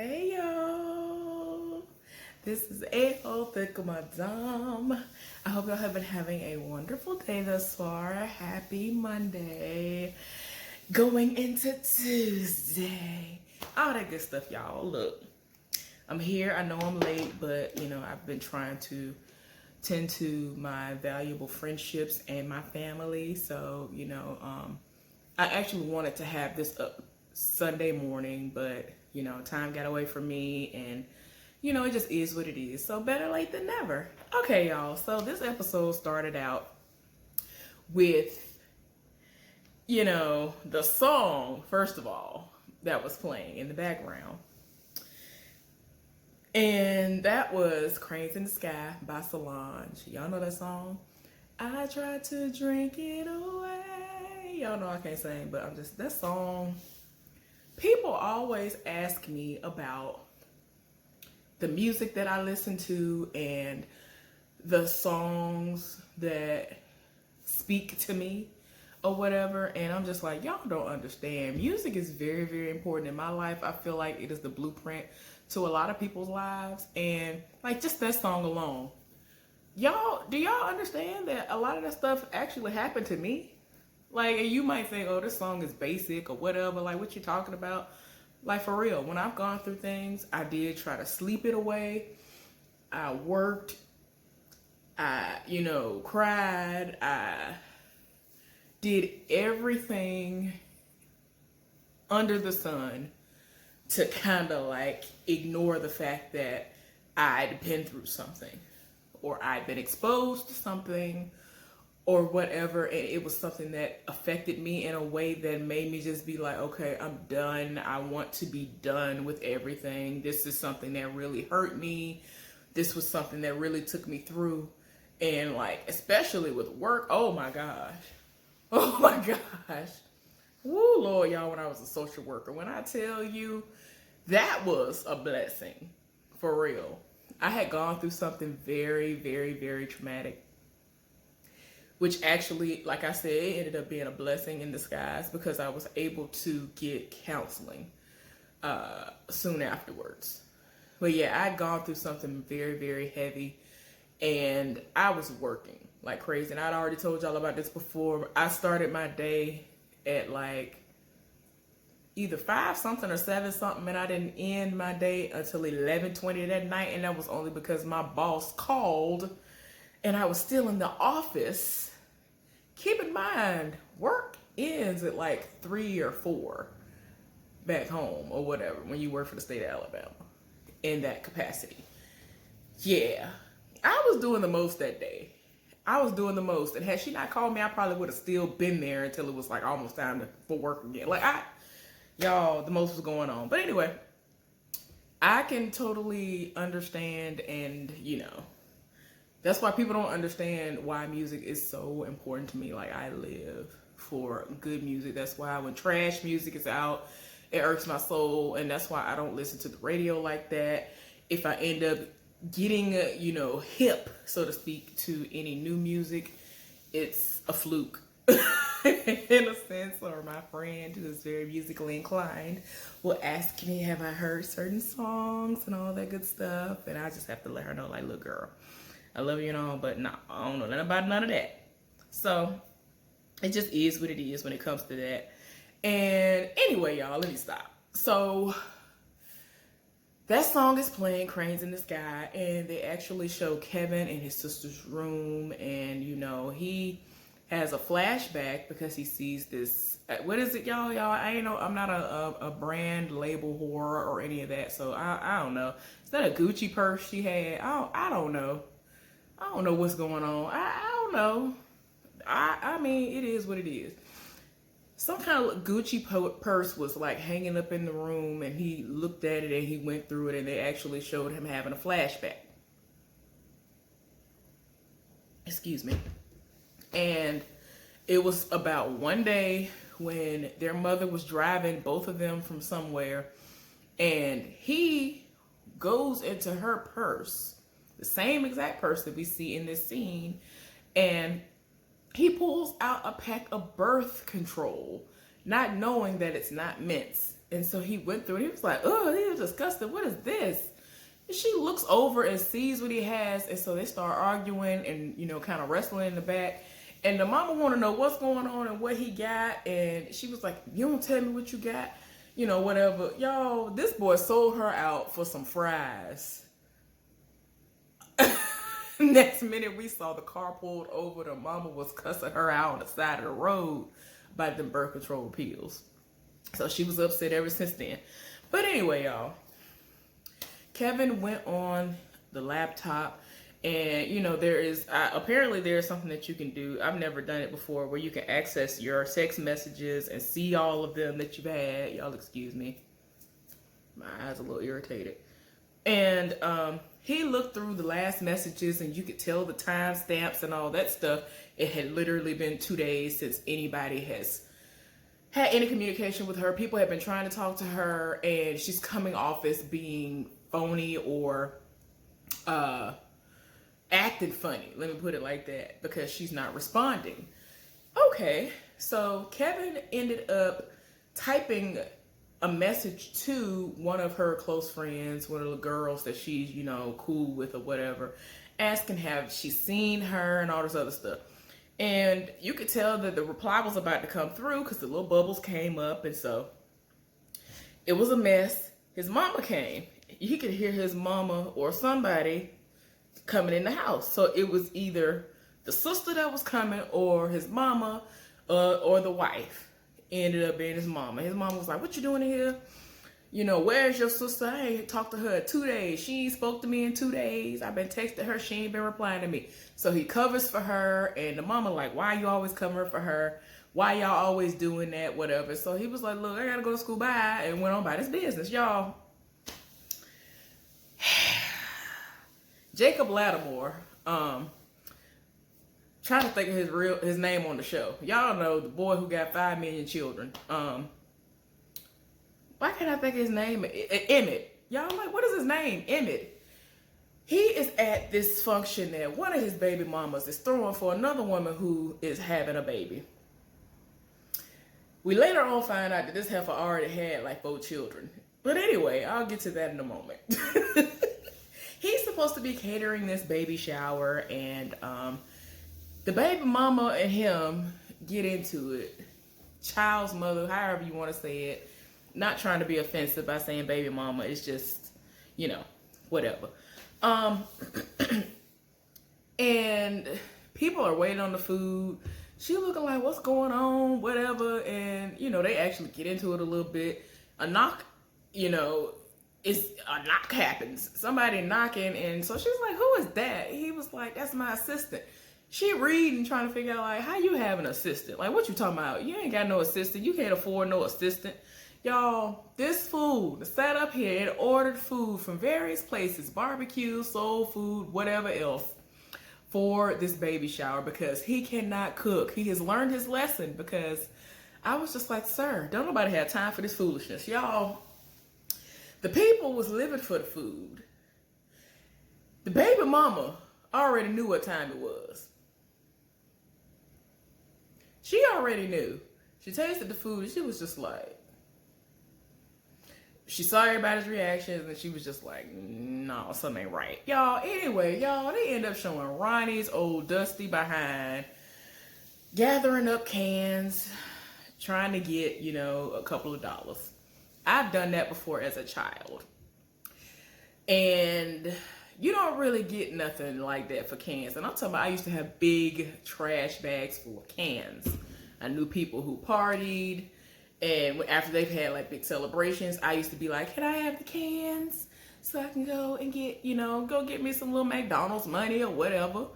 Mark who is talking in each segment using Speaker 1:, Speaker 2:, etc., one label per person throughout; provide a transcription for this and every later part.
Speaker 1: Hey y'all, this is A.O. Thick Madame. I hope y'all have been having a wonderful day thus far. Happy Monday. Going into Tuesday. All that good stuff, y'all. Look, I'm here. I know I'm late, but I've been trying to tend to my valuable friendships and my family. So, I actually wanted to have this up Sunday morning, but time got away from me, and it just is what it is. So better late than never. Okay, y'all. So this episode started out with the song, first of all, that was playing in the background. And that was Cranes in the Sky by Solange. Y'all know that song? I tried to drink it away. Y'all know I can't sing, but that song. People always ask me about the music that I listen to and the songs that speak to me or whatever. And I'm just like, y'all don't understand. Music is very, very important in my life. I feel like it is the blueprint to a lot of people's lives. And like just that song alone. Do y'all understand that a lot of that stuff actually happened to me? Like, and you might think, oh, this song is basic or whatever. Like, what you talking about? Like, for real, when I've gone through things, I did try to sleep it away. I worked. I, cried. I did everything under the sun to kind of like ignore the fact that I'd been through something or I'd been exposed to something or whatever, and it was something that affected me in a way that made me just be like, okay, I'm done. I want to be done with everything. This is something that really hurt me. This was something that really took me through. And like, especially with work, oh my gosh. Oh my gosh. Woo, Lord, y'all, when I was a social worker, when I tell you that was a blessing, for real. I had gone through something very, very, very traumatic, which actually, like I said, it ended up being a blessing in disguise because I was able to get counseling soon afterwards. But yeah, I'd gone through something very, very heavy, and I was working like crazy. And I'd already told y'all about this before. I started my day at like either 5 something or 7 something, and I didn't end my day until 11:20 that night, and that was only because my boss called and I was still in the office. Keep in mind, work ends at like 3 or 4 back home or whatever when you work for the state of Alabama in that capacity. Yeah, I was doing the most that day. I was doing the most, and had she not called me, I probably would have still been there until it was like almost time for work again. Like y'all, the most was going on. But anyway, I can totally understand, and that's why people don't understand why music is so important to me. Like, I live for good music. That's why when trash music is out, it irks my soul. And that's why I don't listen to the radio like that. If I end up getting, hip, so to speak, to any new music, it's a fluke. In a sense, or my friend who is very musically inclined will ask me, have I heard certain songs and all that good stuff? And I just have to let her know, like, look, girl, I love you and all, but nah, I don't know nothing about none of that. So it just is what it is when it comes to that. And anyway, y'all, let me stop. So that song is playing, Cranes in the Sky, and they actually show Kevin in his sister's room, and he has a flashback because he sees this. What is it, y'all? I'm not a brand label whore or any of that, so I don't know. Is that a Gucci purse she had? I don't know. I don't know what's going on. I don't know. I mean, it is what it is. Some kind of Gucci purse was like hanging up in the room, and he looked at it and he went through it, and they actually showed him having a flashback. Excuse me. And it was about one day when their mother was driving both of them from somewhere, and he goes into her purse, the same exact purse that we see in this scene, and he pulls out a pack of birth control, not knowing that it's not mints. And so he went through it. He was like, oh, he was disgusted. What is this? And she looks over and sees what he has. And so they start arguing and, you know, kind of wrestling in the back. And the mama want to know what's going on and what he got. And she was like, you don't tell me what you got. You know, whatever. Y'all, this boy sold her out for some fries. Next minute, we saw the car pulled over. The mama was cussing her out on the side of the road about them birth control pills. So she was upset ever since then. But anyway, y'all, Kevin went on the laptop, and you know, there is apparently there is something that you can do. I've never done it before, where you can access your text messages and see all of them that you've had. Y'all excuse me, my eyes a little irritated. And he looked through the last messages, and you could tell the timestamps and all that stuff. It had literally been 2 days since anybody has had any communication with her. People have been trying to talk to her, and she's coming off as being phony or acting funny. Let me put it like that, because she's not responding. Okay, so Kevin ended up typing a message to one of her close friends, one of the girls that she's, you know, cool with or whatever, asking have she seen her and all this other stuff. And you could tell that the reply was about to come through because the little bubbles came up, and so it was a mess. His mama came. He could hear his mama or somebody coming in the house. So it was either the sister that was coming or his mama or the wife. Ended up being his mama. His mama was like, what you doing in here? You know, where's your sister? I ain't talked to her in 2 days. She ain't spoke to me in 2 days. I've been texting her. She ain't been replying to me. So he covers for her, and the mama like, why you always covering for her? Why y'all always doing that? Whatever. So he was like, look, I gotta go to school. Bye. And went on about his business, y'all. Jacob Lattimore, trying to think of his name on the show. Y'all know the boy who got 5 million children. Why can't I think of his name? Emmett. Y'all like, what is his name? Emmett. He is at this function that one of his baby mamas is throwing for another woman who is having a baby. We later on find out that this heifer already had like 4 children. But anyway, I'll get to that in a moment. He's supposed to be catering this baby shower, and the baby mama and him get into it. Child's mother, however you want to say it. Not trying to be offensive by saying baby mama. It's just, you know, whatever. And people are waiting on the food. She looking like, what's going on? Whatever. And, you know, they actually get into it a little bit. A knock, you know, a knock happens. Somebody knocking. And so she's like, who is that? He was like, that's my assistant. She reading, trying to figure out, like, how you have an assistant? Like, what you talking about? You ain't got no assistant. You can't afford no assistant. Y'all, this food, sat up here and ordered food from various places, barbecue, soul food, whatever else, for this baby shower because he cannot cook. He has learned his lesson, because I was just like, sir, don't nobody have time for this foolishness. Y'all, the people was living for the food. The baby mama already knew what time it was. She already knew. She tasted the food and she was just like, she saw everybody's reactions and she was just like, no, something ain't right. Y'all, anyway, y'all, they end up showing Ronnie's old dusty behind, gathering up cans, trying to get, you know, a couple of dollars. I've done that before as a child. And you don't really get nothing like that for cans. And I'm talking about, I used to have big trash bags full of cans. I knew people who partied. And after they've had like big celebrations, I used to be like, can I have the cans so I can go and get, you know, go get me some little McDonald's money or whatever.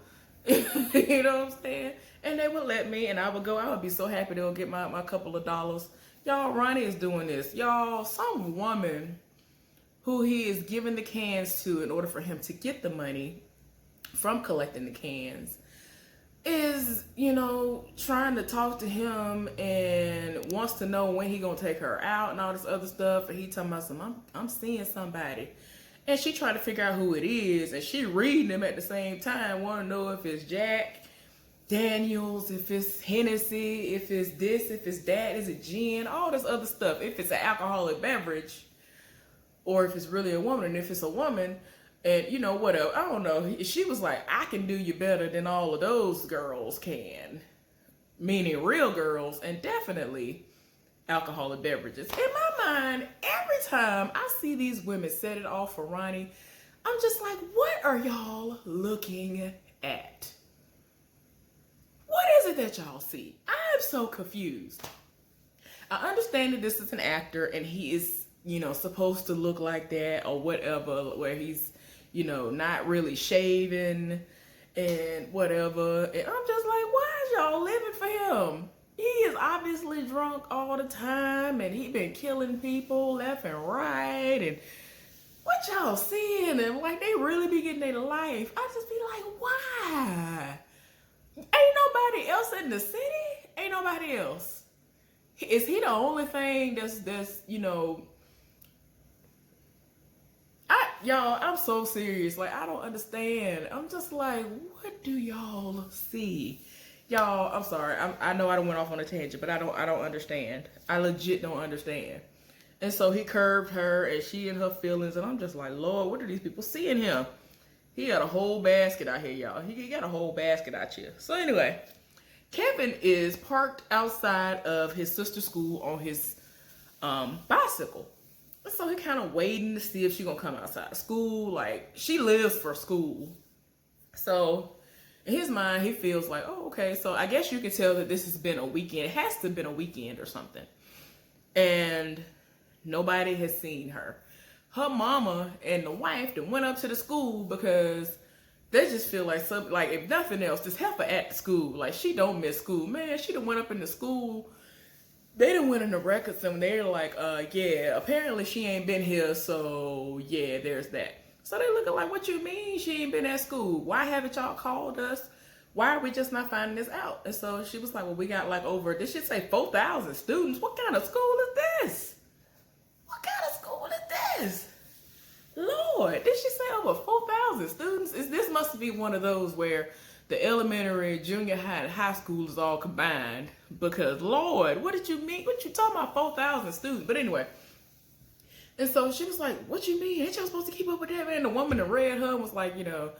Speaker 1: You know what I'm saying? And they would let me, and I would go. I would be so happy they'll get my couple of dollars. Y'all, Ronnie is doing this. Y'all, some woman who he is giving the cans to in order for him to get the money from collecting the cans is, you know, trying to talk to him and wants to know when he gonna take her out and all this other stuff. And he talking about I'm seeing somebody. And she trying to figure out who it is. And she reading him at the same time, want to know if it's Jack. Daniels, if it's Hennessy, if it's this, if it's that, is it gin, all this other stuff. If it's an alcoholic beverage, or if it's really a woman, and if it's a woman, and you know, whatever, I don't know. She was like, I can do you better than all of those girls can. Meaning real girls, and definitely alcoholic beverages. In my mind, every time I see these women set it off for Ronnie, I'm just like, what are y'all looking at? What is it that y'all see? I am so confused. I understand that this is an actor and he is, you know, supposed to look like that or whatever, where he's, you know, not really shaven and whatever. And I'm just like, why is y'all living for him? He is obviously drunk all the time and he been killing people left and right. And what y'all seeing? And like, they really be getting their life. I just be like, why? Ain't nobody else in the city? Ain't nobody else. Is he the only thing that's you know? Y'all, I'm so serious. Like, I don't understand. I'm just like, what do y'all see? Y'all, I'm sorry. I know I went off on a tangent, but I don't understand. I legit don't understand. And so he curved her and she in her feelings, and I'm just like, Lord, what are these people see in him? He got a whole basket out here, y'all. He got a whole basket out here. So anyway, Kevin is parked outside of his sister's school on his bicycle. So he kind of waiting to see if she gonna come outside of school. Like, she lives for school. So in his mind, he feels like, oh, okay. So I guess you can tell that this has been a weekend. It has to have been a weekend or something. And nobody has seen her. Her mama and the wife that went up to the school because they just feel like something, like if nothing else, just help her at the school. Like, she don't miss school. Man, she done went up in the school. They done went in the records and they're like, yeah, apparently she ain't been here. So yeah, there's that. So they looking like, what you mean she ain't been at school? Why haven't y'all called us? Why are we just not finding this out? And so she was like, well, we got like over, this should say 4,000 students. What kind of school is this? What kind of school is this? Lord, did she say over 4,000 students? This must be one of those where the elementary, junior high, and high school is all combined. Because, Lord, what did you mean? What you talking about 4,000 students? But anyway. And so she was like, what you mean? Ain't y'all supposed to keep up with that? And the woman that read her was like, you know,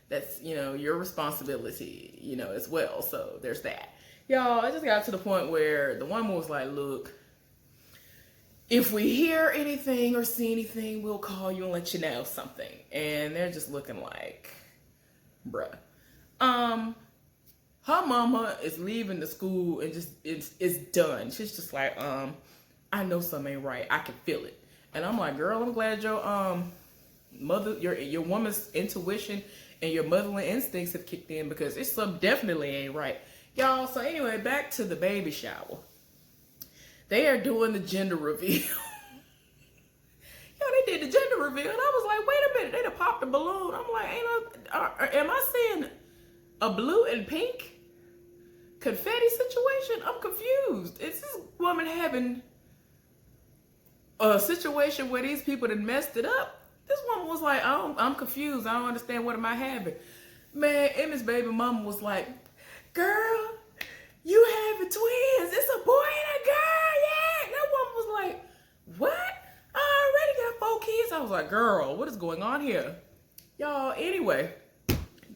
Speaker 1: that's, you know, your responsibility, you know, as well. So there's that. Y'all, I just got to the point where the woman was like, look, if we hear anything or see anything, we'll call you and let you know something. And they're just looking like, bruh. Her mama is leaving the school and just, it's done. She's just like, I know something ain't right. I can feel it. And I'm like, girl, I'm glad your mother, your woman's intuition and your motherly instincts have kicked in, because it's something definitely ain't right. Y'all, so anyway, back to the baby shower. They are doing the gender reveal. Yo, they did the gender reveal, and I was like, wait a minute, they done popped a balloon. I'm like, am I seeing a blue and pink confetti situation? I'm confused. Is this woman having a situation where these people done messed it up? This woman was like, I'm confused. I don't understand. What am I having? Man, Emmett's baby mama was like, girl, you having twins. It's a boy and a girl. Yeah. And that woman was like, what? I already got 4 kids. I was like, girl, what is going on here? Y'all, anyway,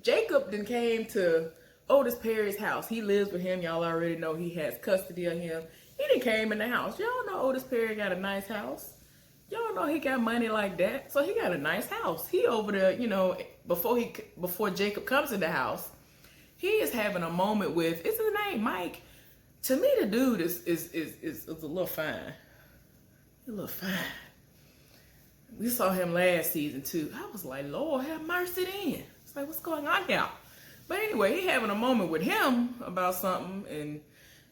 Speaker 1: Jacob then came to Otis Perry's house. He lives with him. Y'all already know he has custody of him. He done came in the house. Y'all know Otis Perry got a nice house. Y'all know he got money like that. So he got a nice house. He over there, you know, before Jacob comes in the house, he is having a moment with, is his name Mike? To me, the dude is a little fine. A little fine. We saw him last season too. I was like, Lord, have mercy then. It's like, what's going on here? But anyway, he having a moment with him about something, and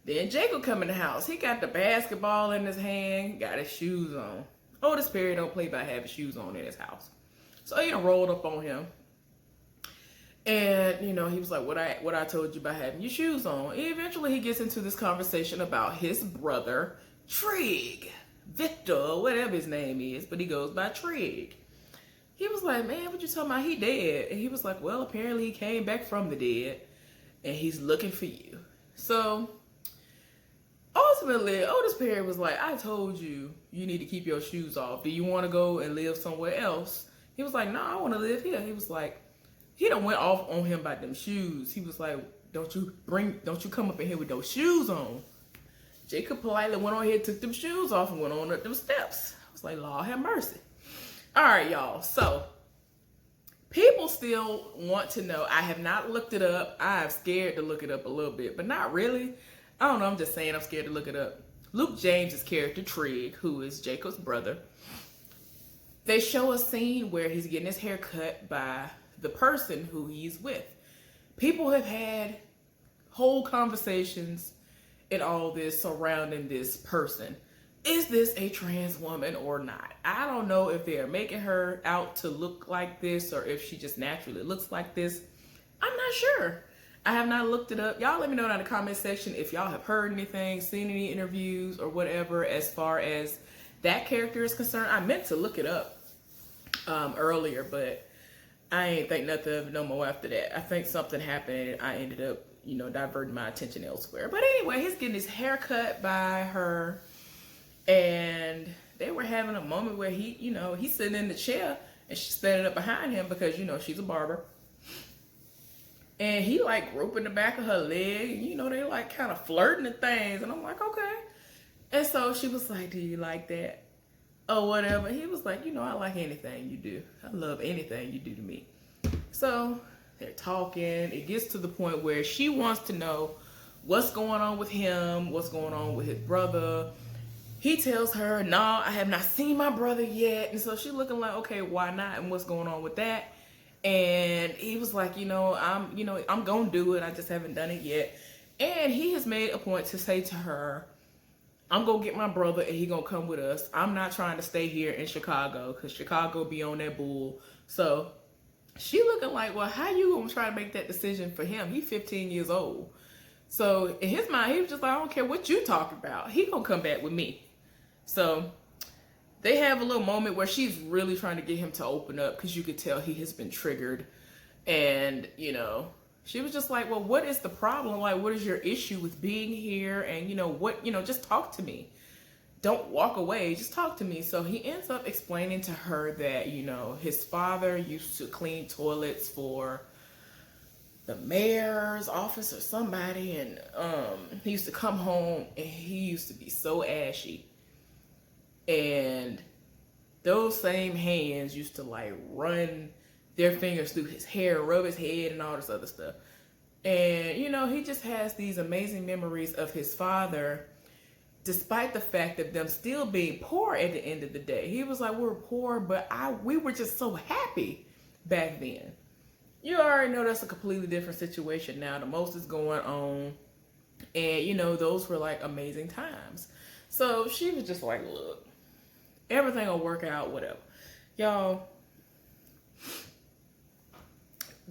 Speaker 1: then Jacob come in the house. He got the basketball in his hand, got his shoes on. Otis Perry don't play by having shoes on in his house. So he rolled up on him. And, you know, he was like, what I told you about having your shoes on. And eventually he gets into this conversation about his brother, Trig. Victor, whatever his name is, but he goes by Trig. He was like, man, what you talking about? He dead. And he was like, well, apparently he came back from the dead. and he's looking for you. So ultimately, Otis Perry was like, I told you, you need to keep your shoes off. Do you want to go and live somewhere else? He was like, no, I want to live here. He was like, he done went off on him about them shoes. He was like, don't you come up in here with those shoes on. Jacob politely went on ahead, took them shoes off, and went on up them steps. I was like, Lord have mercy. All right, y'all. So people still want to know. I have not looked it up. I'm scared to look it up a little bit, but not really. I don't know. I'm just saying I'm scared to look it up. Luke James's character, Trig, who is Jacob's brother, they show a scene where he's getting his hair cut by the person who he's with. People have had whole conversations and all this surrounding this person. Is this a trans woman or not? I don't know if they're making her out to look like this or if she just naturally looks like this. I'm not sure. I have not looked it up. Y'all let me know in the comment section if y'all have heard anything, seen any interviews or whatever as far as that character is concerned. I meant to look it up earlier, but I ain't think nothing of it no more after that. I think something happened and I ended up, diverting my attention elsewhere. But anyway, he's getting his hair cut by her. And they were having a moment where he's sitting in the chair and she's standing up behind him because, she's a barber. And he like groping the back of her leg. They like kind of flirting and things. And I'm like, okay. And so she was like, do you like that? Or whatever. He was like, I like anything you do. I love anything you do to me. So they're talking. It gets to the point where she wants to know what's going on with him, what's going on with his brother. He tells her, no, I have not seen my brother yet. And so she's looking like, okay, why not? And what's going on with that? And he was like, I'm going to do it. I just haven't done it yet. And he has made a point to say to her, I'm going to get my brother and he going to come with us. I'm not trying to stay here in Chicago because Chicago be on that bull. So she looking like, well, how you going to try to make that decision for him? He's 15 years old. So in his mind, he was just like, I don't care what you talking about. He going to come back with me. So they have a little moment where she's really trying to get him to open up because you could tell he has been triggered. And, she was just like, well, what is the problem? Like, what is your issue with being here? And, just talk to me. Don't walk away. Just talk to me. So he ends up explaining to her that, his father used to clean toilets for the mayor's office or somebody. And he used to come home and he used to be so ashy. And those same hands used to like run their fingers through his hair, rub his head and all this other stuff. And, he just has these amazing memories of his father, despite the fact of them still being poor at the end of the day. He was like, we were poor, but we were just so happy back then. You already know that's a completely different situation now. The most is going on. And, those were like amazing times. So she was just like, look, everything will work out, whatever. Y'all,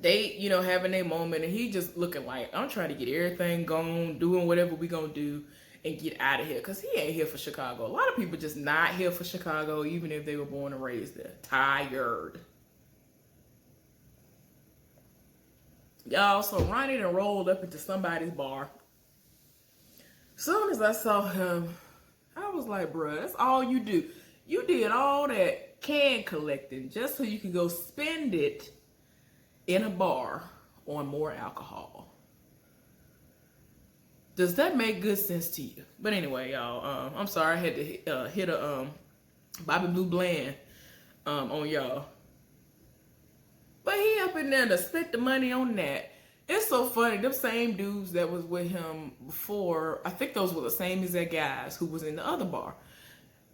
Speaker 1: they, having a moment and he just looking like, I'm trying to get everything gone, doing whatever we gonna do and get out of here. Because he ain't here for Chicago. A lot of people just not here for Chicago, even if they were born and raised there. Tired. Y'all, so Ronnie done rolled up into somebody's bar. Soon as I saw him, I was like, bruh, that's all you do. You did all that can collecting just so you can go spend it in a bar on more alcohol. Does that make good sense to you? But anyway, y'all, I'm sorry I had to hit a Bobby Blue Bland on y'all. But he up in there to spend the money on that. It's so funny. Them same dudes that was with him before, I think those were the same exact guys who was in the other bar.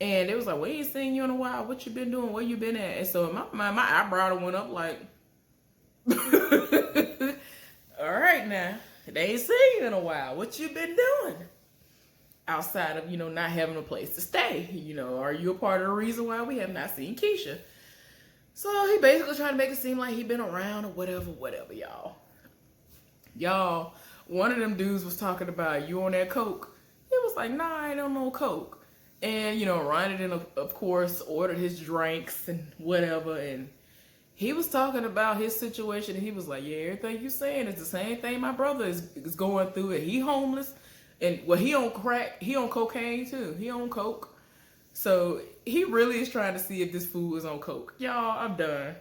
Speaker 1: And it was like, we ain't seen you in a while. What you been doing? Where you been at? And so in my mind, my eyebrow went up like, all right now. They ain't seen you in a while. What you been doing? Outside of, not having a place to stay. Are you a part of the reason why we have not seen Keisha? So he basically trying to make it seem like he been around or whatever, y'all. Y'all, one of them dudes was talking about, you on that coke? He was like, nah, I ain't on no coke. And, Ronnie then, of course, ordered his drinks and whatever. And he was talking about his situation, and he was like, yeah, everything you saying is the same thing my brother is going through. And he homeless, and well, he on crack, he on cocaine too, he on coke. So he really is trying to see if this fool is on coke. Y'all, I'm done.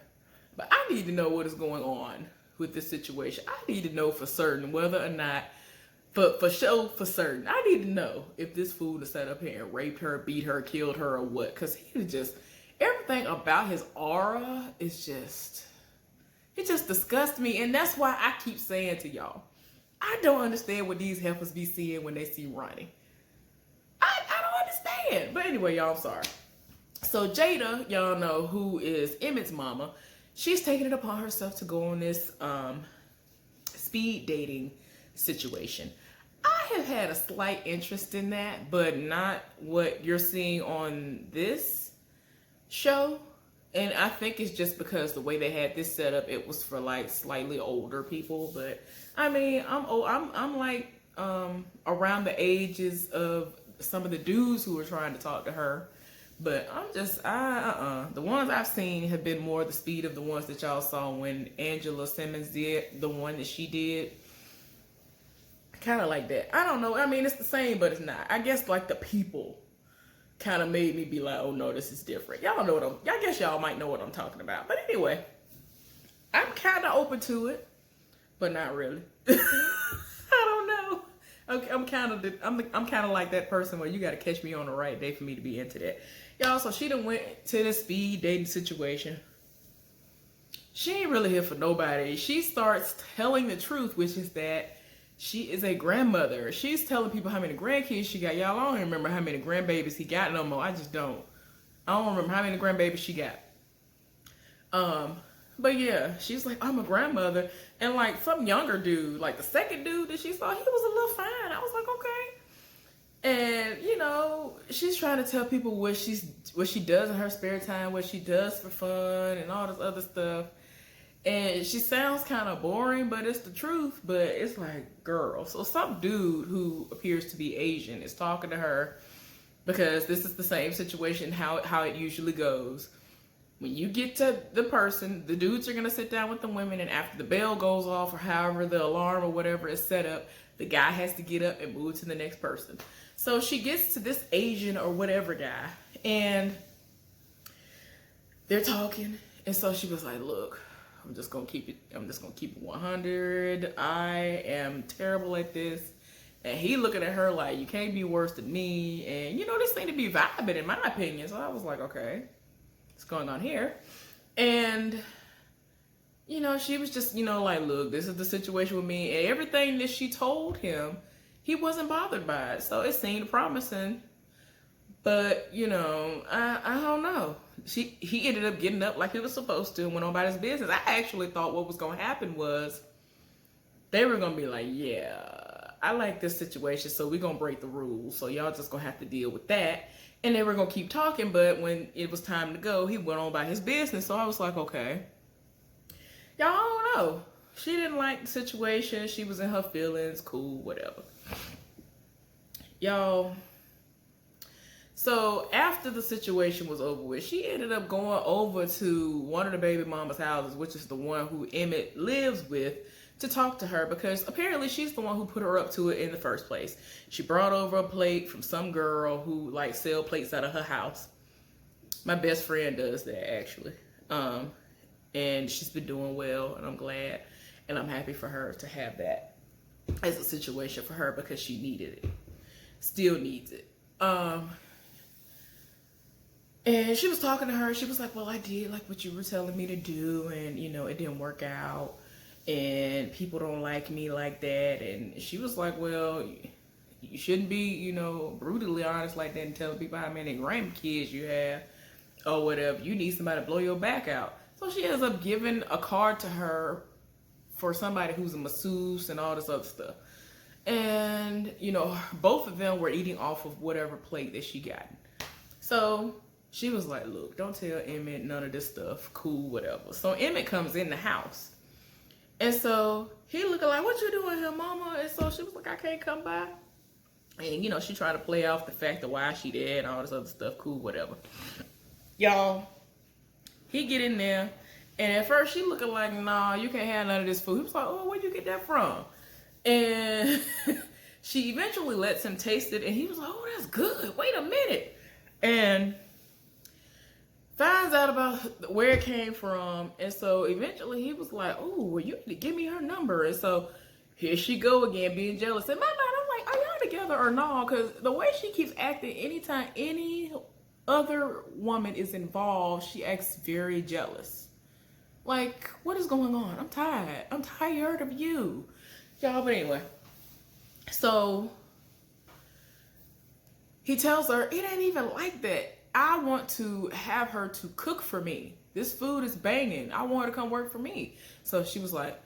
Speaker 1: But I need to know what is going on with this situation. I need to know for certain whether or not, for sure, for certain, I need to know if this fool is set up here and raped her, beat her, killed her, or what. Because he just, everything about his aura is just, it just disgusts me. And that's why I keep saying to y'all, I don't understand what these heifers be seeing when they see Ronnie. I don't understand. But anyway, y'all, I'm sorry. So Jada, y'all know, who is Emmett's mama, she's taking it upon herself to go on this speed dating situation. I have had a slight interest in that, but not what you're seeing on this show. And I think it's just because the way they had this set up, it was for like slightly older people. But I mean, I'm like around the ages of some of the dudes who were trying to talk to her. But I'm just, the ones I've seen have been more the speed of the ones that y'all saw when Angela Simmons did the one that she did. Kind of like that. I don't know. I mean, it's the same, but it's not. I guess like the people kind of made me be like, oh no, this is different. Y'all know I guess y'all might know what I'm talking about. But anyway, I'm kind of open to it, but not really. I don't know. I'm kind of like that person where you got to catch me on the right day for me to be into that. Y'all, so she done went to the speed dating situation. She ain't really here for nobody. She starts telling the truth, which is that she is a grandmother. She's telling people how many grandkids she got. Y'all, I don't even remember how many grandbabies he got no more. I just don't. I don't remember how many grandbabies she got. But yeah, she's like, I'm a grandmother. And like some younger dude, like the second dude that she saw, he was a little fine. I was like, okay. And you know, she's trying to tell people what she does in her spare time, what she does for fun and all this other stuff. And she sounds kind of boring, but it's the truth. But it's like, girl. So some dude who appears to be Asian is talking to her because this is the same situation how it usually goes. When you get to the person, the dudes are going to sit down with the women, and after the bell goes off or however the alarm or whatever is set up, the guy has to get up and move to the next person. So she gets to this Asian or whatever guy, and they're talking. And so she was like, look, I'm just going to keep it 100. I am terrible at this. And he looking at her like, you can't be worse than me. And, you know, they seem to be vibing in my opinion. So I was like, okay, what's going on here? And, you know, she was just, you know, like, look, this is the situation with me. And everything that she told him, he wasn't bothered by it. So it seemed promising. But, you know, I don't know. He ended up getting up like he was supposed to and went on about his business. I actually thought what was going to happen was they were going to be like, yeah, I like this situation, so we're going to break the rules. So y'all just going to have to deal with that. And they were going to keep talking, but when it was time to go, he went on about his business. So I was like, okay. Y'all, I don't know. She didn't like the situation. She was in her feelings. Cool, whatever. Y'all. So after the situation was over with, she ended up going over to one of the baby mama's houses, which is the one who Emmett lives with, to talk to her because apparently she's the one who put her up to it in the first place. She brought over a plate from some girl who like sell plates out of her house. My best friend does that actually. And she's been doing well, and I'm glad, and I'm happy for her to have that as a situation for her because she needed it. Still needs it. And she was talking to her. She was like, well, I did like what you were telling me to do. And, you know, it didn't work out. And people don't like me like that. And she was like, well, you shouldn't be, you know, brutally honest like that and telling people how many grandkids you have or whatever. You need somebody to blow your back out. So she ends up giving a card to her for somebody who's a masseuse and all this other stuff. And, you know, both of them were eating off of whatever plate that she got. So she was like, look, don't tell Emmett none of this stuff. Cool, whatever. So Emmett comes in the house. And so he looking like, what you doing here, mama? And so she was like, I can't come by. And, you know, she tried to play off the fact of why she there and all this other stuff. Cool, whatever. Y'all, he get in there And at first she looking like, nah, you can't have none of this food. He was like, oh, where'd you get that from? And she eventually lets him taste it, and he was like, oh, that's good. Wait a minute. And finds out about where it came from. And so eventually he was like, oh, well, you need to give me her number. And so here she go again, being jealous. And my mind, I'm like, are y'all together or no? Because the way she keeps acting, anytime any other woman is involved, she acts very jealous. Like, what is going on? I'm tired. I'm tired of you. Y'all, but anyway. So he tells her, it ain't even like that. I want to have her to cook for me. This food is banging. I want her to come work for me. So she was like,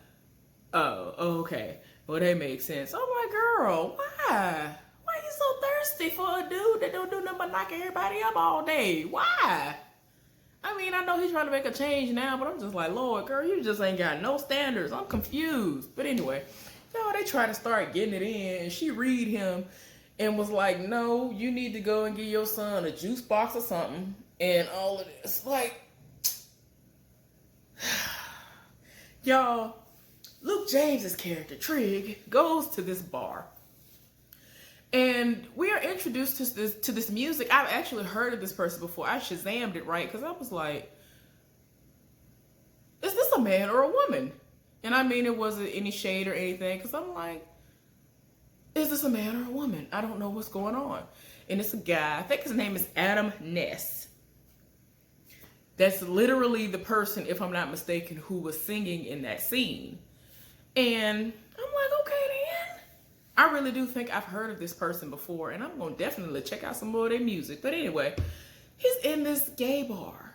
Speaker 1: oh, okay. Well, that makes sense. I'm like, girl, why? Why you so thirsty for a dude that don't do nothing but knock everybody up all day? Why? I mean, I know he's trying to make a change now, but I'm just like, Lord, girl, you just ain't got no standards. I'm confused. But anyway, y'all, they try to start getting it in. And she read him and was like, no, you need to go and get your son a juice box or something. And all of this. Like, y'all, Luke James's character, Trig, goes to this bar. And we are introduced to this music. I've actually heard of this person before. I Shazammed it, right? Because I was like, is this a man or a woman? And I mean, it wasn't any shade or anything. Because I'm like, is this a man or a woman? I don't know what's going on. And it's a guy. I think his name is Adam Ness. That's literally the person, if I'm not mistaken, who was singing in that scene. And I'm like, okay then. I really do think I've heard of this person before, and I'm going to definitely check out some more of their music. But anyway, he's in this gay bar.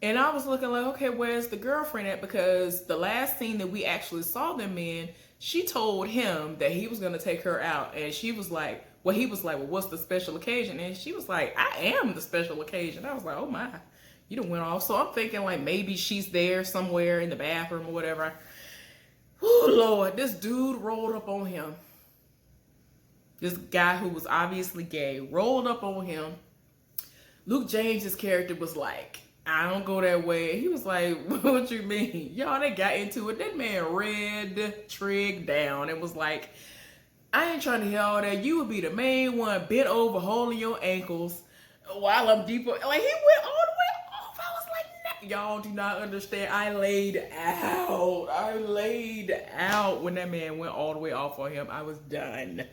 Speaker 1: And I was looking like, okay, where's the girlfriend at? Because the last scene that we actually saw them in, she told him that he was going to take her out. And she was like, well, he was like, well, what's the special occasion? And she was like, I am the special occasion. I was like, oh my, you done went off. So I'm thinking like maybe she's there somewhere in the bathroom or whatever. Oh, Lord, this dude rolled up on him. This guy who was obviously gay rolled up on him. Luke James's character was like, I don't go that way. He was like, what you mean? Y'all, they got into it. That man read Trig down and was like, I ain't trying to hear all that. You would be the main one bent over holding your ankles while I'm deeper. Like, he went all the way off. I was like, nah. Y'all do not understand. I laid out when that man went all the way off on him. I was done.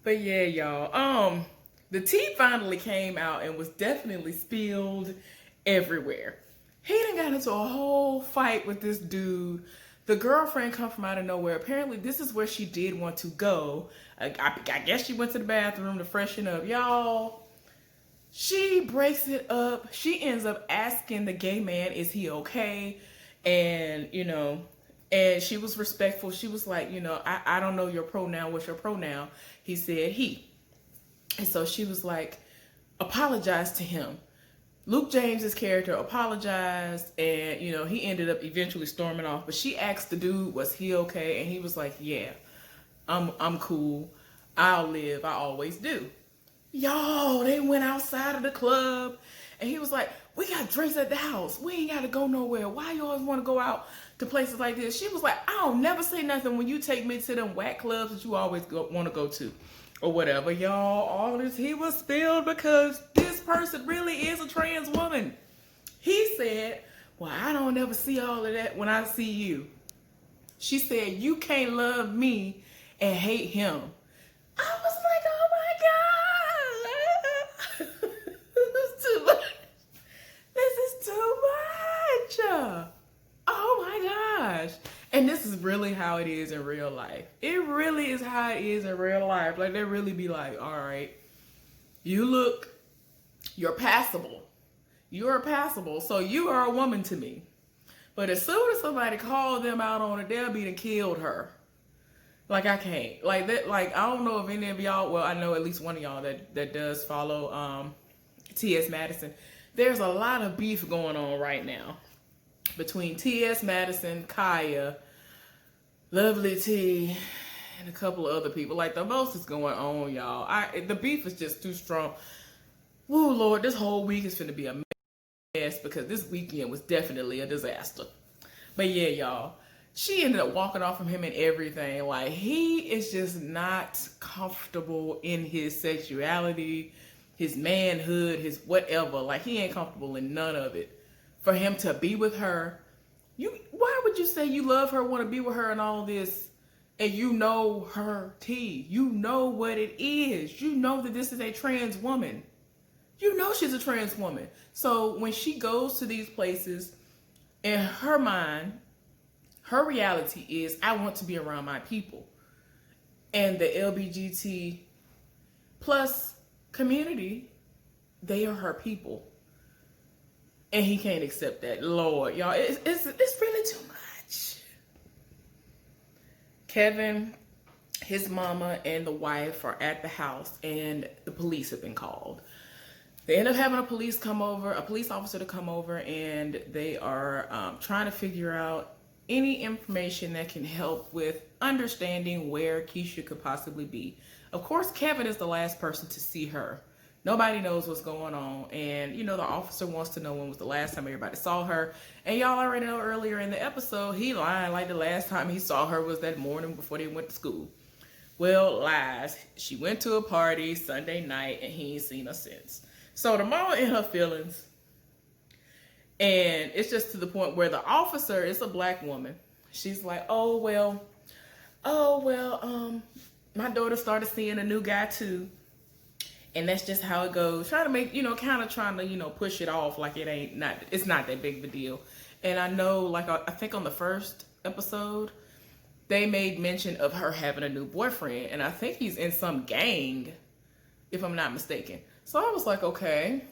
Speaker 1: But yeah, y'all. The tea finally came out and was definitely spilled everywhere. He done got into a whole fight with this dude. The girlfriend come from out of nowhere. Apparently, this is where she did want to go. I guess she went to the bathroom to freshen up. Y'all, she breaks it up. She ends up asking the gay man, is he okay? And, and she was respectful. She was like, I don't know your pronoun. What's your pronoun? He said he. And so she was like, apologize to him. Luke James's character apologized, and he ended up eventually storming off. But she asked the dude, was he okay? And he was like, yeah, I'm cool. I'll live. I always do. Y'all, they went outside of the club, and he was like, we got drinks at the house. We ain't got to go nowhere. Why you always want to go out to places like this? She was like, I don't never say nothing when you take me to them whack clubs that you always want to go to. Or whatever, y'all. All this, he was spilled because this person really is a trans woman. He said, well, I don't ever see all of that when I see you. She said, you can't love me and hate him. I was like, oh my God. This is too much. This is too much. Oh my gosh. And this is really how it is in real life. It really is how it is in real life. Like, they really be like, all right, you're passable. You're passable, so you are a woman to me. But as soon as somebody called them out on it, they'll be done killed her. Like, I can't. Like, that. Like, I don't know if any of y'all, well, I know at least one of y'all that does follow T.S. Madison. There's a lot of beef going on right now between T.S. Madison, Kaya, Lovely T, and a couple of other people. Like, the most is going on, y'all. The beef is just too strong. Woo, Lord, this whole week is finna be a Yes, because this weekend was definitely a disaster. But yeah, y'all, she ended up walking off from him and everything. Like, he is just not comfortable in his sexuality, his manhood, his whatever. Like, he ain't comfortable in none of it. For him to be with her, why would you say you love her, want to be with her and all this, and you know her tea? You know what it is. You know that this is a trans woman. You know she's a trans woman. So when she goes to these places, in her mind, her reality is, I want to be around my people. And the LGBT plus community, they are her people. And he can't accept that. Lord, y'all, it's really too much. Kevin, his mama, and the wife are at the house, and the police have been called. They end up having a police officer to come over, and they are trying to figure out any information that can help with understanding where Keisha could possibly be. Of course, Kevin is the last person to see her. Nobody knows what's going on, and the officer wants to know when was the last time everybody saw her. And y'all already know earlier in the episode, he lied like the last time he saw her was that morning before they went to school. Well, lies. She went to a party Sunday night, and he ain't seen her since. So the mama in her feelings, and it's just to the point where the officer is a black woman. She's like, oh well, my daughter started seeing a new guy too, and that's just how it goes. Trying to make, kind of trying to, push it off like it's not that big of a deal. And I know, like, I think on the first episode, they made mention of her having a new boyfriend, and I think he's in some gang, if I'm not mistaken. So I was like, okay,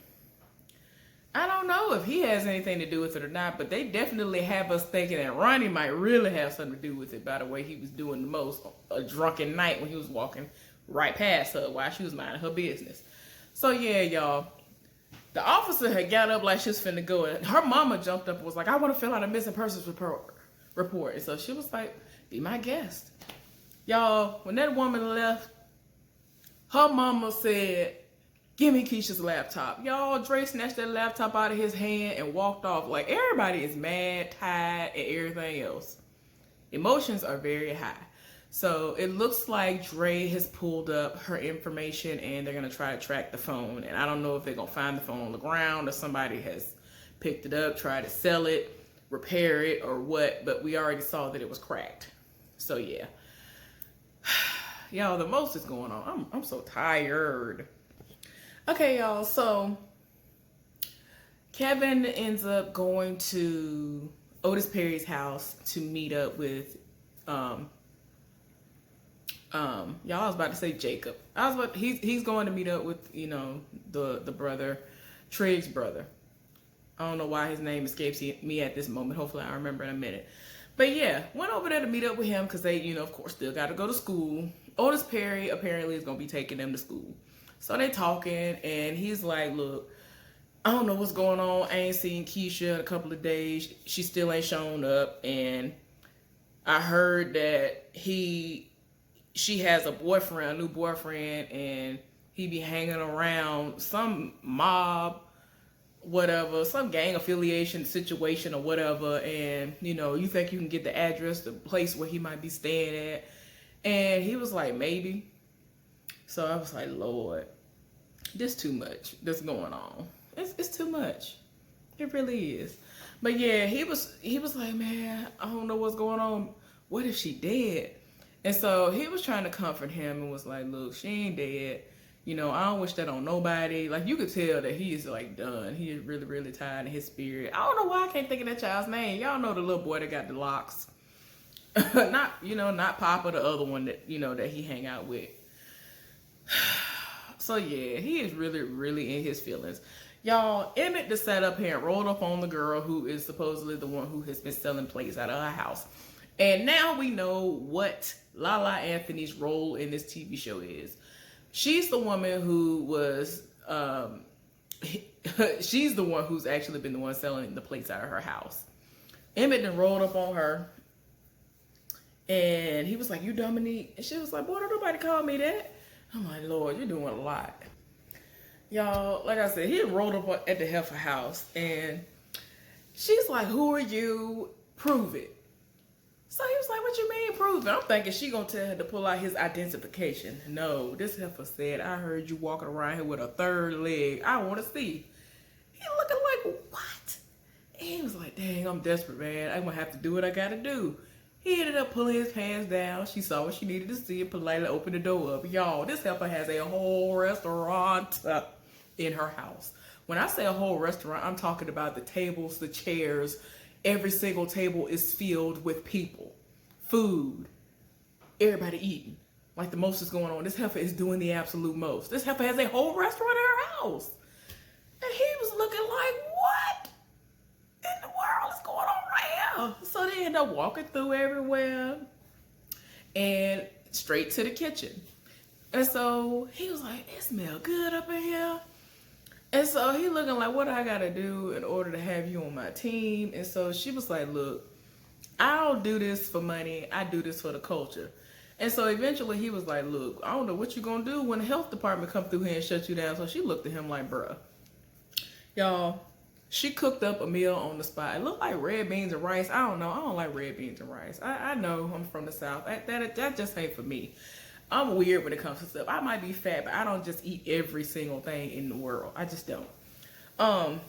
Speaker 1: I don't know if he has anything to do with it or not, but they definitely have us thinking that Ronnie might really have something to do with it by the way he was doing the most a drunken night when he was walking right past her while she was minding her business. So yeah, y'all, the officer had got up like she was finna go, and her mama jumped up and was like, I want to fill out a missing persons report. And so she was like, be my guest. Y'all, when that woman left, her mama said, give me Keisha's laptop. Y'all, Dre snatched that laptop out of his hand and walked off. Like, everybody is mad, tired, and everything else. Emotions are very high. So it looks like Dre has pulled up her information, and they're going to try to track the phone. And I don't know if they're going to find the phone on the ground, or somebody has picked it up, tried to sell it, repair it, or what. But we already saw that it was cracked. So yeah. Y'all, the most is going on. I'm so tired. Okay, y'all, so Kevin ends up going to Otis Perry's house to meet up with, y'all, I was about to say Jacob. He's going to meet up with, the brother, Trig's brother. I don't know why his name escapes me at this moment. Hopefully I remember in a minute. But yeah, went over there to meet up with him because they, of course, still got to go to school. Otis Perry apparently is going to be taking them to school. So they talking, and he's like, look, I don't know what's going on. I ain't seen Keisha in a couple of days. She still ain't shown up. And I heard that she has a boyfriend, a new boyfriend, and he be hanging around some mob, whatever, some gang affiliation situation or whatever. And, you think you can get the address, the place where he might be staying at. And he was like, maybe. So I was like, Lord, this too much that's going on. It's too much. It really is. But yeah, he was like, man, I don't know what's going on. What if she dead? And so he was trying to comfort him and was like, look, she ain't dead. I don't wish that on nobody. Like, you could tell that he is like done. He is really, really tired in his spirit. I don't know why I can't think of that child's name. Y'all know the little boy that got the locks. Not Papa, the other one that, that he hang out with. So yeah, he is really, really in his feelings. Y'all, Emmett just sat up here and rolled up on the girl who is supposedly the one who has been selling plates out of her house. And now we know what Lala Anthony's role in this TV show is. She's the woman who was, she's the one who's actually been the one selling the plates out of her house. Emmett then rolled up on her, and he was like, you Dominique? And she was like, boy, don't nobody call me that. I'm like, Lord, you're doing a lot. Y'all, like I said, he rolled up at the heifer house, and she's like, "Who are you? Prove it." So he was like, "What you mean, prove it?" I'm thinking she gonna tell her to pull out his identification. No, this heifer said, "I heard you walking around here with a third leg. I want to see." He looking like, "What?" And he was like, "Dang, I'm desperate, man. I'm gonna have to do what I gotta do." He ended up pulling his pants down. She saw what she needed to see and politely opened the door up. Y'all, this heifer has a whole restaurant in her house. When I say a whole restaurant, I'm talking about the tables, the chairs. Every single table is filled with people, food, everybody eating. Like the most is going on. This heifer is doing the absolute most. This heifer has a whole restaurant in her house. And he was looking like, what in the world is going on right here? So they end up walking through everywhere and straight to the kitchen. And so he was like, "It smells good up in here." And so he looking like, "What I gotta do in order to have you on my team?" And so she was like, "Look, I don't do this for money. I do this for the culture." And so eventually he was like, "Look, I don't know what you gonna do when the health department come through here and shut you down." So she looked at him like, "Bruh." Y'all, she cooked up a meal on the spot. It looked like red beans and rice. I don't know. I don't like red beans and rice. I know I'm from the South. That just ain't for me. I'm weird when it comes to stuff. I might be fat, but I don't just eat every single thing in the world. I just don't.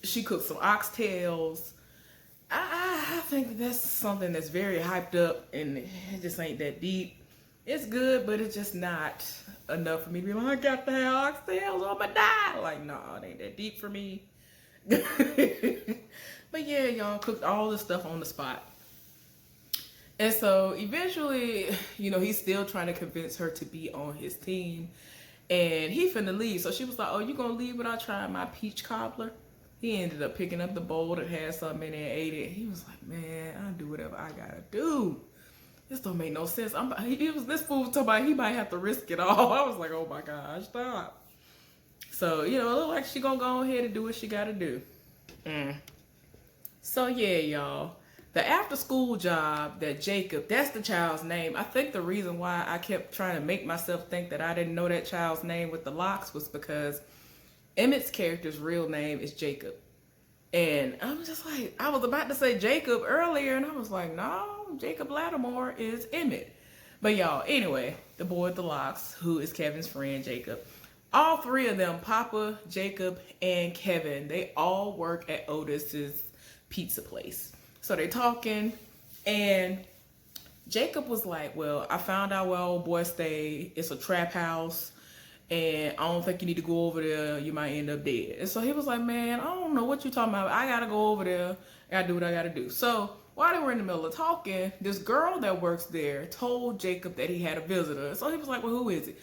Speaker 1: She cooked some oxtails. I think that's something that's very hyped up, and it just ain't that deep. It's good, but it's just not enough for me to be like, "I got to have oxtails on my diet." Like, nah, it ain't that deep for me. But yeah, y'all cooked all this stuff on the spot. And so eventually, he's still trying to convince her to be on his team. And he finna leave. So she was like, "Oh, you gonna leave without trying my peach cobbler?" He ended up picking up the bowl that had something in it and ate it. He was like, "Man, I'll do whatever I gotta do. This don't make no sense." This fool was talking about he might have to risk it all. I was like, "Oh my gosh, stop." So, it looked like she gonna go ahead and do what she gotta do. So yeah, y'all. The after school job that Jacob, that's the child's name. I think the reason why I kept trying to make myself think that I didn't know that child's name with the locks was because Emmett's character's real name is Jacob. And I'm just like, I was about to say Jacob earlier, and I was like, no, Jacob Lattimore is Emmett. But y'all, anyway, the boy with the locks, who is Kevin's friend, Jacob. All three of them, Papa, Jacob, and Kevin, they all work at Otis's pizza place. So they talking, and Jacob was like, "Well, I found out where old boy stay. It's a trap house, and I don't think you need to go over there. You might end up dead." And so he was like, "Man, I don't know what you're talking about. I gotta go over there. I gotta do what I gotta do." So while they were in the middle of talking, this girl that works there told Jacob that he had a visitor. So he was like, "Well, who is it?"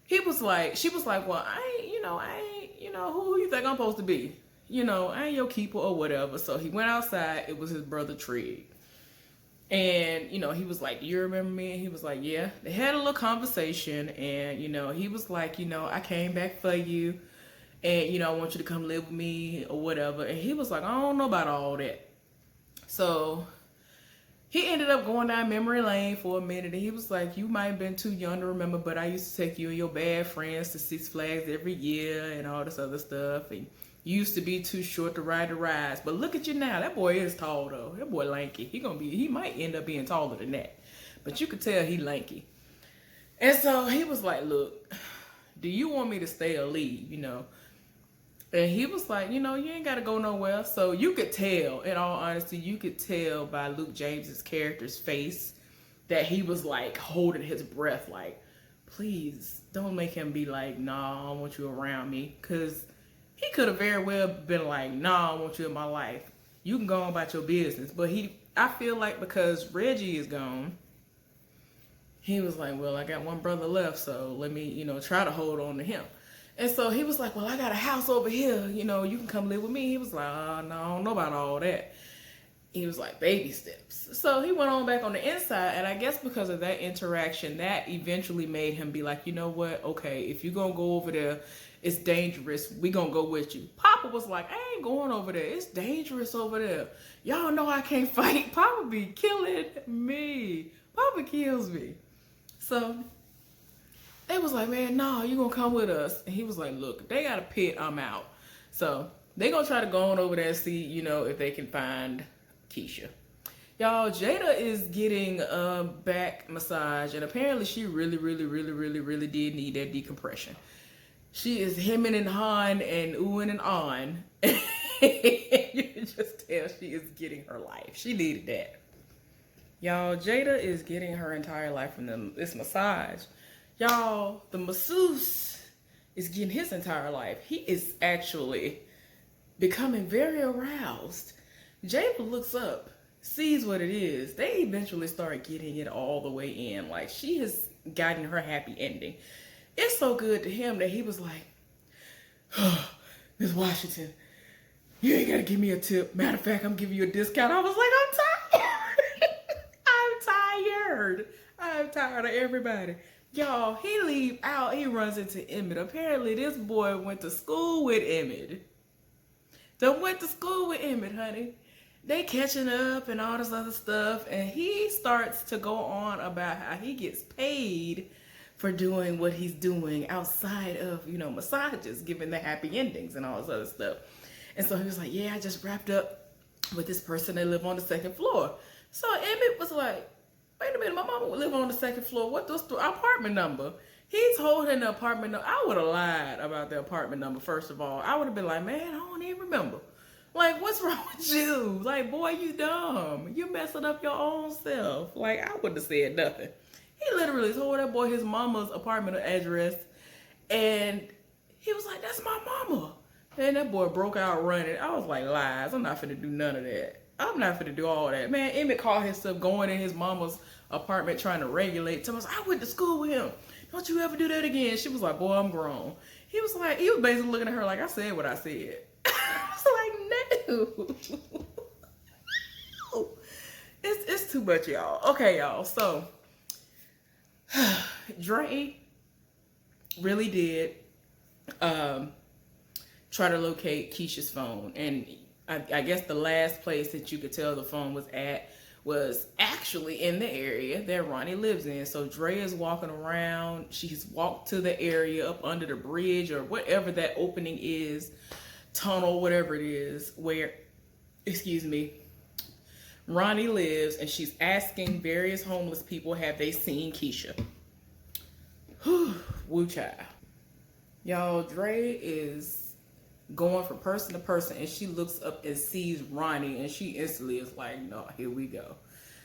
Speaker 1: She was like, "Well, I ain't, who you think I'm supposed to be? I ain't your keeper or whatever." So he went outside. It was his brother Trig. And, he was like, "Do you remember me?" And he was like, "Yeah." They had a little conversation, and, he was like, "I came back for you, and, I want you to come live with me or whatever." And he was like, "I don't know about all that." So he ended up going down memory lane for a minute, and he was like, "You might have been too young to remember, but I used to take you and your bad friends to Six Flags every year and all this other stuff. And you used to be too short to ride the rides. But look at you now. That boy is tall, though. That boy lanky. He might end up being taller than that. But you could tell he lanky." And so he was like, "Look, do you want me to stay or leave, And he was like, "You ain't got to go nowhere." So you could tell, in all honesty, you could tell by Luke James's character's face that he was like holding his breath, like, please don't make him be like, "Nah, I don't want you around me." Because he could have very well been like, "Nah, I want you in my life. You can go on about your business." But I feel like because Reggie is gone, he was like, "Well, I got one brother left, so let me, try to hold on to him." And so he was like, "Well, I got a house over here, you can come live with me." He was like, "Oh, no, I don't know about all that." He was like, "Baby steps." So he went on back on the inside, and I guess because of that interaction, that eventually made him be like, "You know what? Okay, if you're going to go over there, it's dangerous. We going to go with you." Papa was like, "I ain't going over there. It's dangerous over there. Y'all know I can't fight. Papa be killing me. Papa kills me." So They was like, man, no, you gonna come with us. And he was like, look, they got a pit, I'm out. So they gonna try to go on over there and see, you know, if they can find Keisha. Y'all, Jada is getting a back massage, and apparently she really did need that decompression. She is hemming and hawing and oohing and ahhing. You can just tell she is getting her life. She needed that. Y'all, Jada is getting her entire life from this massage. Y'all, the masseuse is getting his entire life. He is actually becoming very aroused. Jada looks up, sees what it is. They eventually start getting it all the way in. Like, she has gotten her happy ending. It's so good to him that he was like, oh, Miss Washington, you ain't gotta give me a tip. Matter of fact, I'm giving you a discount. I was like, I'm tired. I'm tired of everybody. Y'all, he leave out, he runs into Emmett. Apparently, this boy went to school with Emmett. Honey. They catching up and all this other stuff. And he starts to go on about how he gets paid for doing what he's doing outside of, you know, massages, giving the happy endings and all this other stuff. And so he was like, yeah, I just wrapped up with this person that live on the second floor. So Emmett was like, wait a minute, my mama would live on the second floor. What was the apartment number? He told her the apartment number. I would have lied about the apartment number, first of all. I would have been like, man, I don't even remember. Like, what's wrong with you? Like, boy, you dumb. You messing up your own self. Like, I wouldn't have said nothing. He literally told that boy his mama's apartment address. And he was like, that's my mama. And that boy broke out running. I was like, lies. I'm not finna do none of that. I'm not finna do all that. Man, Emmett called himself going in his mama's apartment trying to regulate. Tell us, I went to school with him. Don't you ever do that again. She was like, boy, I'm grown. He was basically looking at her like, I said what I said. I was like, no. It's too much, y'all. Okay, y'all. So, Dre really did try to locate Keisha's phone. And I guess the last place that you could tell the phone was at was actually in the area that Ronnie lives in. So Dre is walking around. She's walked to the area up under the bridge or whatever that opening is, tunnel, whatever it is, where, Ronnie lives, and she's asking various homeless people, have they seen Keisha? Woo child. Y'all, Dre is going from person to person, and she looks up and sees Ronnie, and she instantly is like, no, here we go.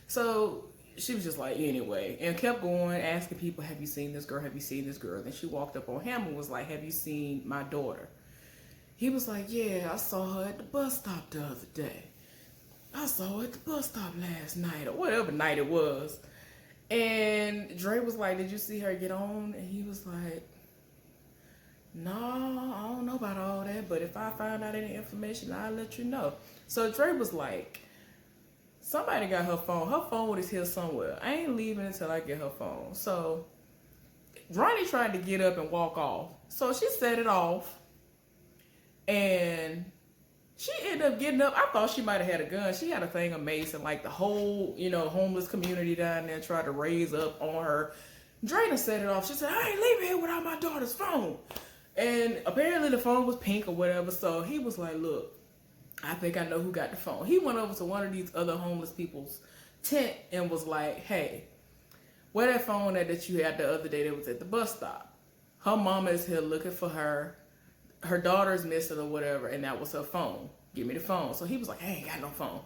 Speaker 1: So she was just like, anyway, and kept going, asking people, have you seen this girl? Have you seen this girl? Then she walked up on him and was like, have you seen my daughter? He was like, yeah, I saw her at the bus stop the other day. I saw her at the bus stop last night, or whatever night it was. And Dre was like, did you see her get on? And he was like, no, I don't know about all that, but if I find out any information, I'll let you know. So Dre was like, somebody got her phone. Her phone is here somewhere. I ain't leaving until I get her phone. So Ronnie tried to get up and walk off. So she set it off. And she ended up getting up. I thought she might have had a gun. She had a thing of mace, and like the whole, you know, homeless community down there tried to raise up on her. Dre set it off. She said, I ain't leaving here without my daughter's phone. And apparently the phone was pink or whatever. So he was like, look, I think I know who got the phone. He went over to one of these other homeless people's tent and was like, hey, where that phone at that you had the other day that was at the bus stop? Her mama is here looking for her. Her daughter's missing or whatever, and that was her phone. Give me the phone. So he was like, I ain't got no phone.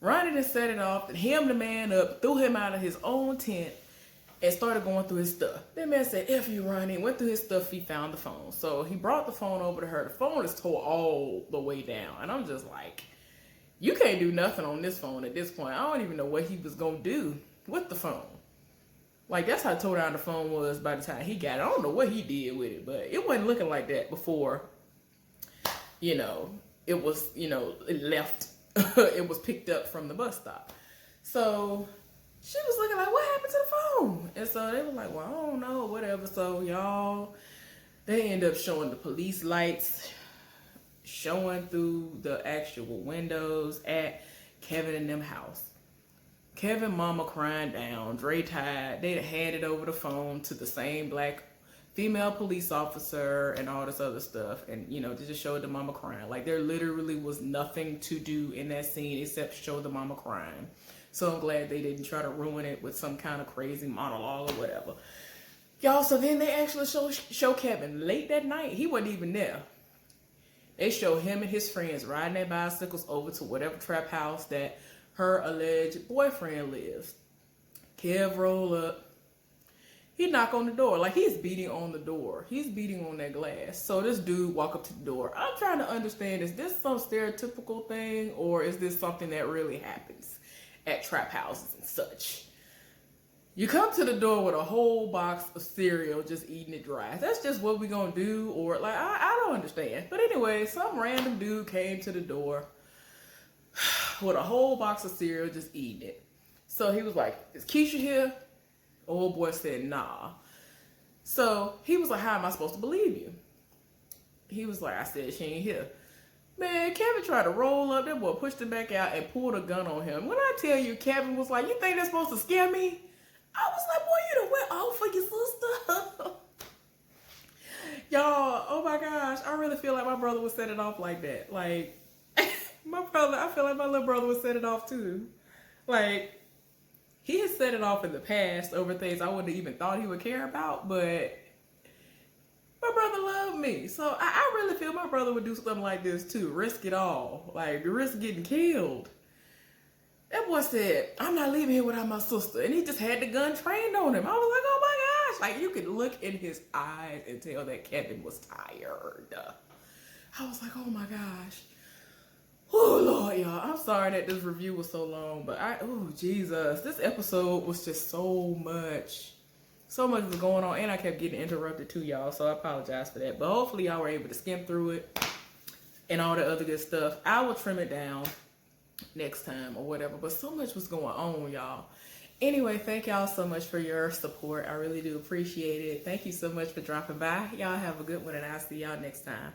Speaker 1: Ronnie just set it off and hemmed the man up, threw him out of his own tent, and started going through his stuff. That man said, F you, Ronnie. Went through his stuff, he found the phone. So he brought the phone over to her. The phone is tore all the way down. And I'm just like, you can't do nothing on this phone at this point. I don't even know what he was going to do with the phone. Like, that's how tore down the phone was by the time he got it. I don't know what he did with it, but it wasn't looking like that before, you know, it was, you know, it left. It was picked up from the bus stop. So she was looking like, what happened to the phone? And so they were like, well, I don't know, whatever. So y'all, they end up showing the police lights, showing through the actual windows at Kevin and them house. Kevin mama crying down, Dre tied. They handed over the phone to the same black female police officer and all this other stuff. And, you know, they just showed the mama crying. Like, there literally was nothing to do in that scene except show the mama crying. So I'm glad they didn't try to ruin it with some kind of crazy monologue or whatever. Y'all, so then they actually show Kevin late that night. He wasn't even there. They show him and his friends riding their bicycles over to whatever trap house that her alleged boyfriend lives. Kev roll up. He knock on the door. Like, he's beating on the door. He's beating on that glass. So this dude walk up to the door. I'm trying to understand, is this some stereotypical thing, or is this something that really happens at trap houses and such? You come to the door with a whole box of cereal, just eating it dry. That's just what we gonna do, or like, I don't understand. But anyway, some random dude came to the door with a whole box of cereal, just eating it. So he was like, is Keisha here? Old boy said, nah. So he was like, how am I supposed to believe you? He was like, I said she ain't here. Man, Kevin tried to roll up. That boy pushed him back out and pulled a gun on him. When I tell you, Kevin was like, you think that's supposed to scare me? I was like, boy, you done went off for your sister. Y'all, oh my gosh, I really feel like my brother would set it off like that. Like, my brother, I feel like my little brother would set it off too. Like, he has set it off in the past over things I wouldn't have even thought he would care about, but my brother loved me. So I really feel my brother would do something like this too. Risk it all. Like, risk getting killed. That boy said, I'm not leaving here without my sister. And he just had the gun trained on him. I was like, oh my gosh. Like, you could look in his eyes and tell that Kevin was tired. I was like, oh my gosh. Oh, Lord, y'all. I'm sorry that this review was so long. But oh, Jesus. This episode was just so much. So much was going on. And I kept getting interrupted too, y'all. So I apologize for that. But hopefully y'all were able to skim through it and all the other good stuff. I will trim it down next time or whatever, but so much was going on, y'all. Anyway, thank y'all so much for your support. I really do appreciate it. Thank you so much for dropping by. Y'all have a good one, and I'll see y'all next time.